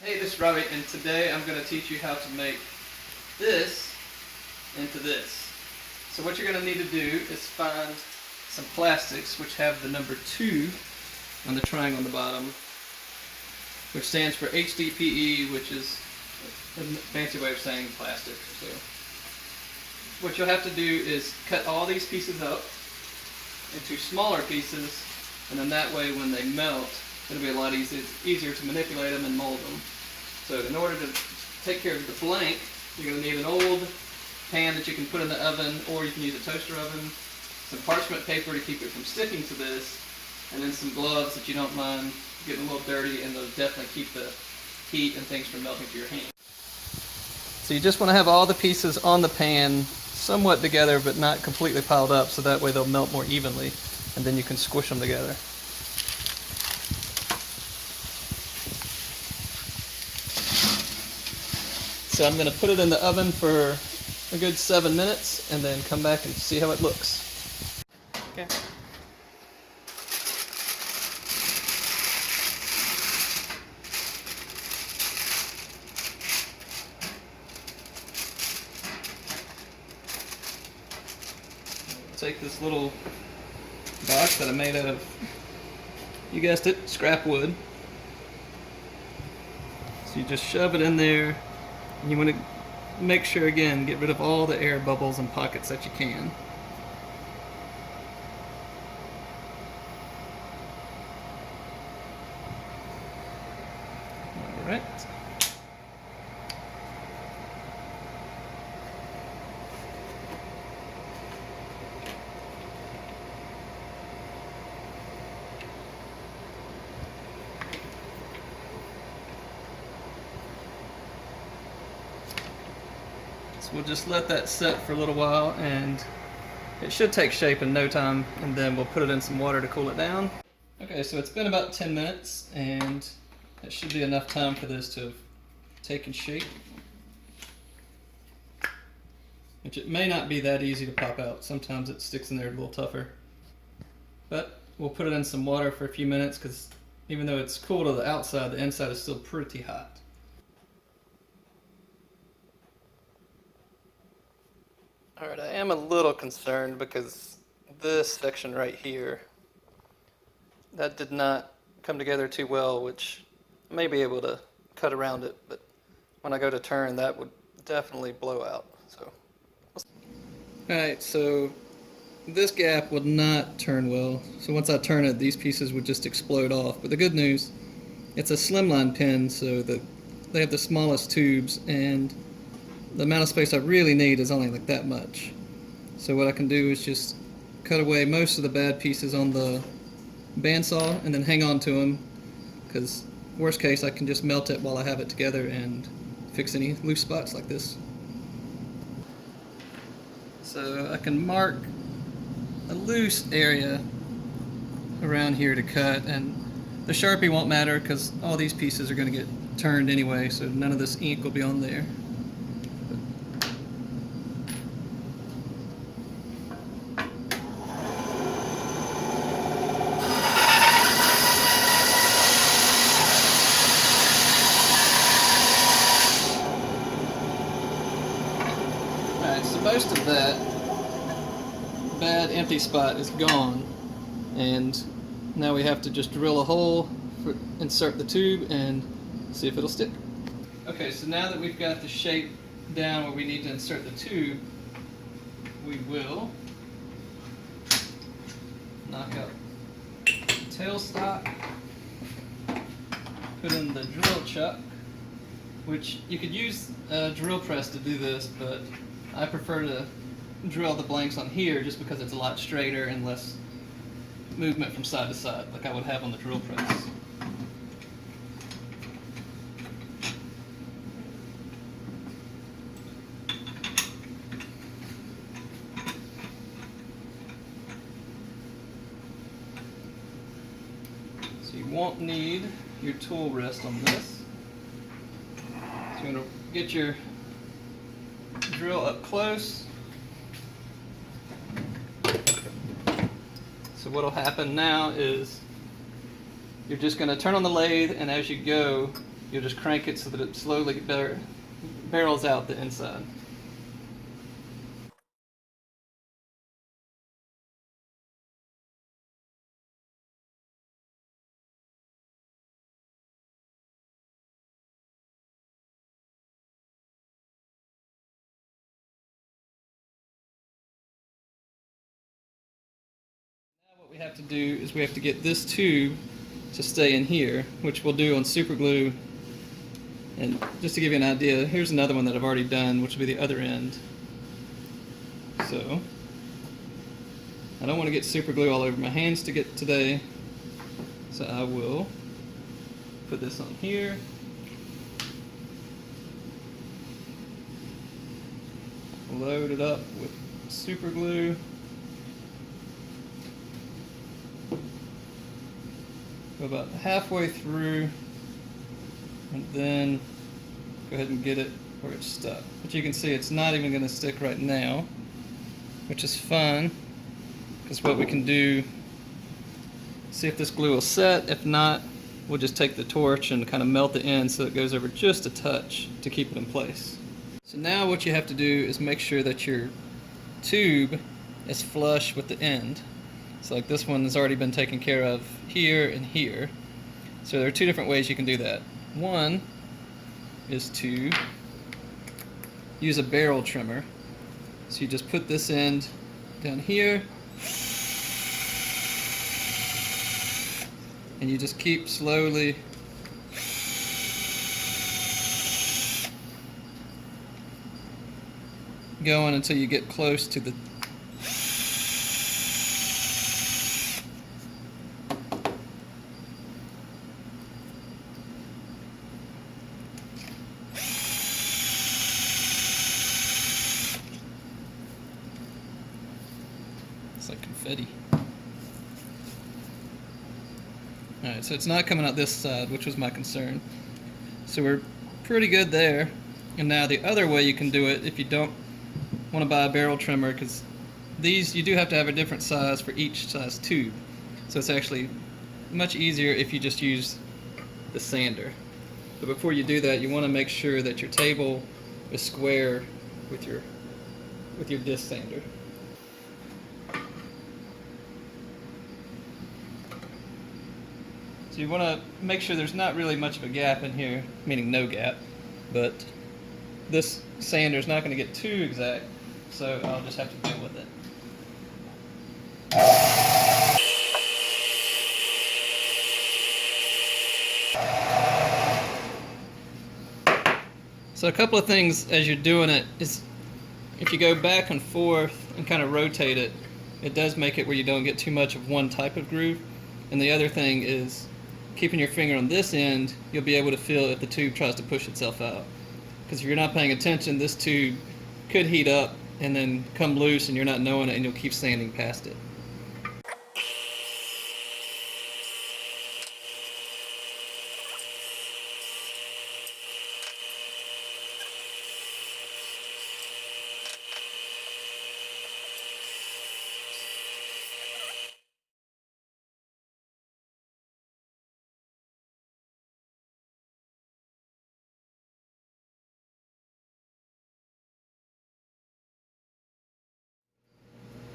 Hey, this is Robbie, and today I'm going to teach you how to make this into this. So what you're going to need to do is find some plastics which have the number 2 on the triangle on the bottom, which stands for HDPE, which is a fancy way of saying plastic. So what you'll have to do is cut all these pieces up into smaller pieces, and then that way when they melt, it'll be a lot easier to manipulate them and mold them. So in order to take care of the blank, you're going to need an old pan that you can put in the oven, or you can use a toaster oven, some parchment paper to keep it from sticking to this, and then some gloves that you don't mind getting a little dirty, and they'll definitely keep the heat and things from melting to your hand. So you just want to have all the pieces on the pan somewhat together but not completely piled up, so that way they'll melt more evenly, and then you can squish them together. So I'm going to put it in the oven for a good 7 minutes and then come back and see how it looks. Okay. Take this little box that I made out of, you guessed it, scrap wood. So you just shove it in there. You want to make sure, again, get rid of all the air bubbles and pockets that you can. Alright. So we'll just let that set for a little while, and it should take shape in no time, and then we'll put it in some water to cool it down. Okay, so it's been about 10 minutes, and it should be enough time for this to have taken shape. Which it may not be that easy to pop out. Sometimes it sticks in there a little tougher. But we'll put it in some water for a few minutes, because even though it's cool to the outside, the inside is still pretty hot. Alright, I am a little concerned because this section right here, that did not come together too well, which I may be able to cut around it, but when I go to turn, that would definitely blow out. So, alright, so this gap would not turn well, so once I turn it, these pieces would just explode off. But the good news, it's a Slimline pen, so they have the smallest tubes, and the amount of space I really need is only like that much. So what I can do is just cut away most of the bad pieces on the bandsaw and then hang on to them, because worst case I can just melt it while I have it together and fix any loose spots like this. So I can mark a loose area around here to cut, and the Sharpie won't matter because all these pieces are going to get turned anyway, so none of this ink will be on there. Alright, so most of that bad empty spot is gone, and now we have to just drill a hole, insert the tube, and see if it'll stick. Okay, so now that we've got the shape down where we need to insert the tube, we will knock out the tailstock, put in the drill chuck, which you could use a drill press to do this, but I prefer to drill the blanks on here just because it's a lot straighter and less movement from side to side like I would have on the drill press. So you won't need your tool rest on this. So you're going to get your drill up close. So what will happen now is you're just going to turn on the lathe, and as you go, you'll just crank it so that it slowly barrels out the inside. Now what we have to do is we have to get this tube to stay in here, which we'll do on super glue. And just to give you an idea, here's another one that I've already done, which will be the other end. So I don't want to get super glue all over my hands today, so I will put this on here. Load it up with super glue. Go about halfway through, and then go ahead and get it where it's stuck. But you can see it's not even going to stick right now, which is fun, because what we can do, see if this glue will set. If not, we'll just take the torch and kind of melt the end so it goes over just a touch to keep it in place. So now what you have to do is make sure that your tube is flush with the end. So like this one has already been taken care of here and here. So there are two different ways you can do that. One is to use a barrel trimmer. So you just put this end down here, and you just keep slowly going until you get close to the it's like confetti. Alright, so it's not coming out this side, which was my concern. So we're pretty good there. And now the other way you can do it, if you don't want to buy a barrel trimmer, because these you do have to have a different size for each size tube. So it's actually much easier if you just use the sander. But before you do that, you want to make sure that your table is square with your disc sander. So you want to make sure there's not really much of a gap in here, meaning no gap, but this sander is not going to get too exact, so I'll just have to deal with it. So a couple of things as you're doing it is, if you go back and forth and kind of rotate it, it does make it where you don't get too much of one type of groove. And the other thing is, keeping your finger on this end, you'll be able to feel if the tube tries to push itself out. Because if you're not paying attention, this tube could heat up and then come loose and you're not knowing it, and you'll keep sanding past it.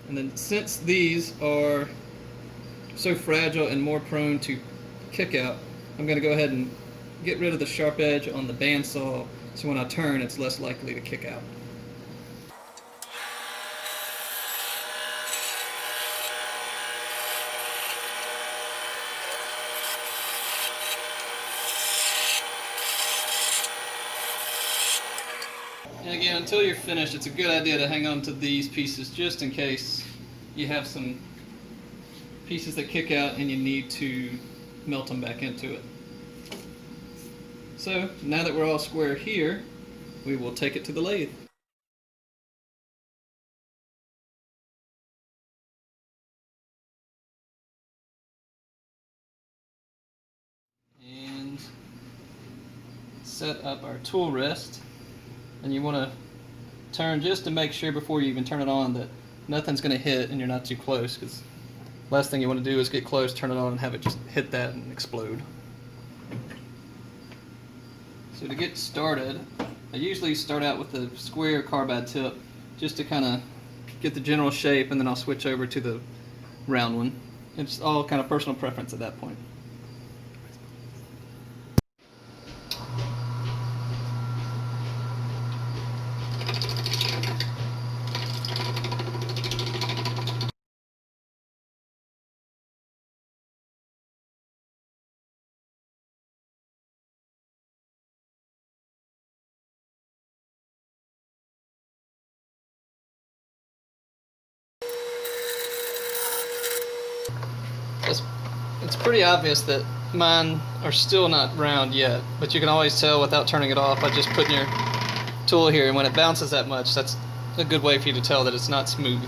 And then since these are so fragile and more prone to kick out, I'm going to go ahead and get rid of the sharp edge on the bandsaw, so when I turn it's less likely to kick out. And again, until you're finished, it's a good idea to hang on to these pieces just in case you have some pieces that kick out and you need to melt them back into it. So now that we're all square here, we will take it to the lathe. And set up our tool rest. And you want to turn just to make sure before you even turn it on that nothing's going to hit and you're not too close, because last thing you want to do is get close, turn it on, and have it just hit that and explode. So to get started, I usually start out with the square carbide tip just to kind of get the general shape, and then I'll switch over to the round one. It's all kind of personal preference at that point. It's pretty obvious that mine are still not round yet, but you can always tell without turning it off by just putting your tool here, and when it bounces that much, that's a good way for you to tell that it's not smooth.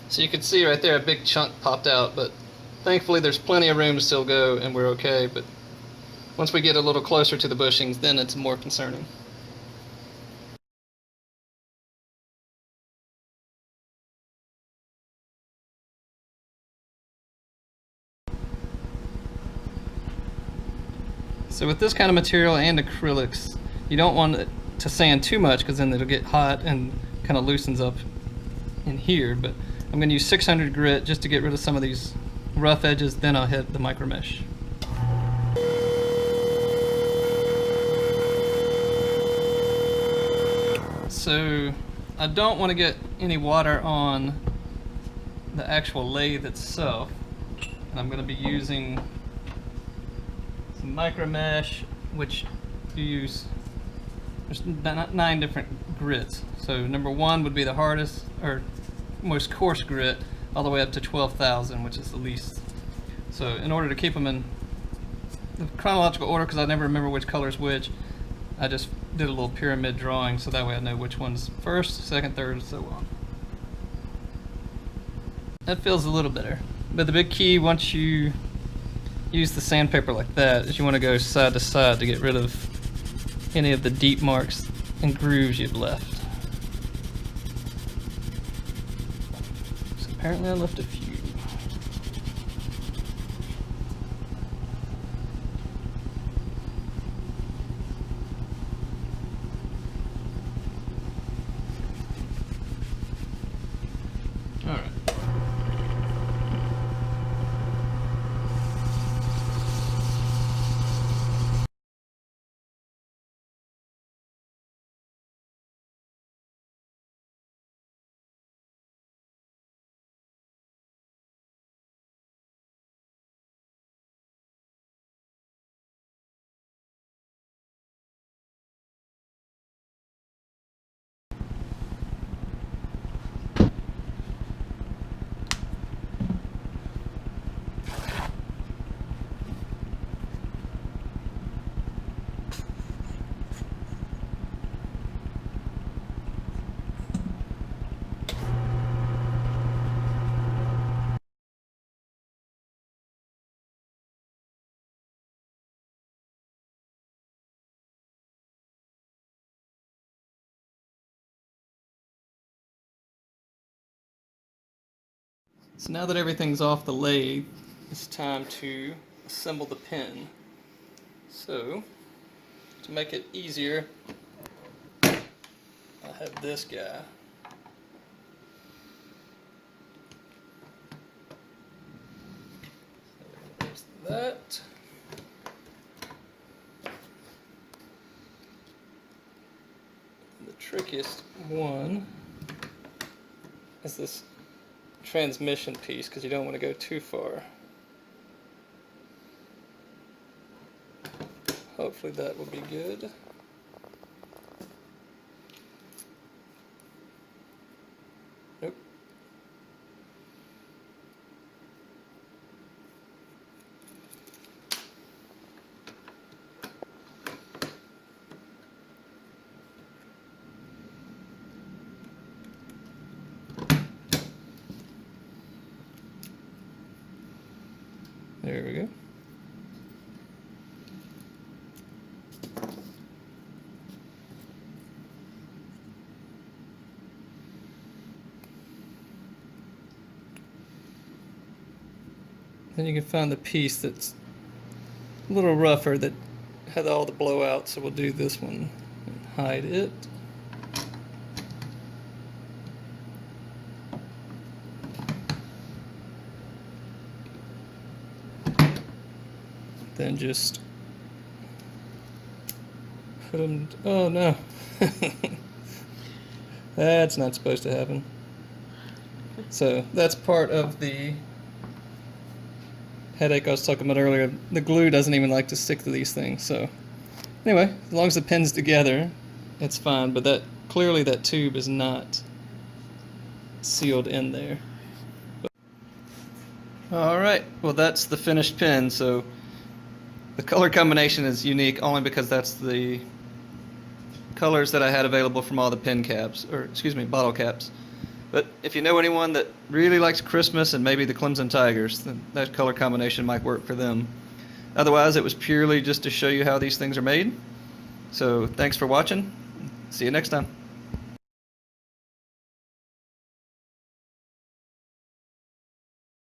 So you can see right there a big chunk popped out, but thankfully there's plenty of room to still go and we're okay. But once we get a little closer to the bushings, then it's more concerning. So with this kind of material and acrylics, you don't want it to sand too much because then it'll get hot and kind of loosens up in here. But I'm going to use 600 grit just to get rid of some of these rough edges, then I'll hit the micro mesh. So I don't want to get any water on the actual lathe itself, and I'm going to be using some micro mesh, which you use, there's 9 different grits. So number 1 would be the hardest or most coarse grit, all the way up to 12,000, which is the least. So in order to keep them in the chronological order, because I never remember which color is which, I just did a little pyramid drawing so that way I know which one's first, second, third, and so on. That feels a little better. But the big key once you use the sandpaper like that is you want to go side to side to get rid of any of the deep marks and grooves you've left. So apparently I left a few. Alright. So now that everything's off the lathe, it's time to assemble the pin. So, to make it easier, I have this guy. There's that. The trickiest one is this transmission piece, because you don't want to go too far. Hopefully that will be good. Nope. There we go. Then you can find the piece that's a little rougher that had all the blowouts, so we'll do this one and hide it. Then just put them, oh no. That's not supposed to happen. So that's part of the headache I was talking about earlier. The glue doesn't even like to stick to these things. So anyway, as long as the pin's together, it's fine. But that clearly that tube is not sealed in there. All right, well that's the finished pin. So the color combination is unique only because that's the colors that I had available from all the pin caps, or excuse me, bottle caps. But if you know anyone that really likes Christmas and maybe the Clemson Tigers, then that color combination might work for them. Otherwise, it was purely just to show you how these things are made. So thanks for watching. See you next time.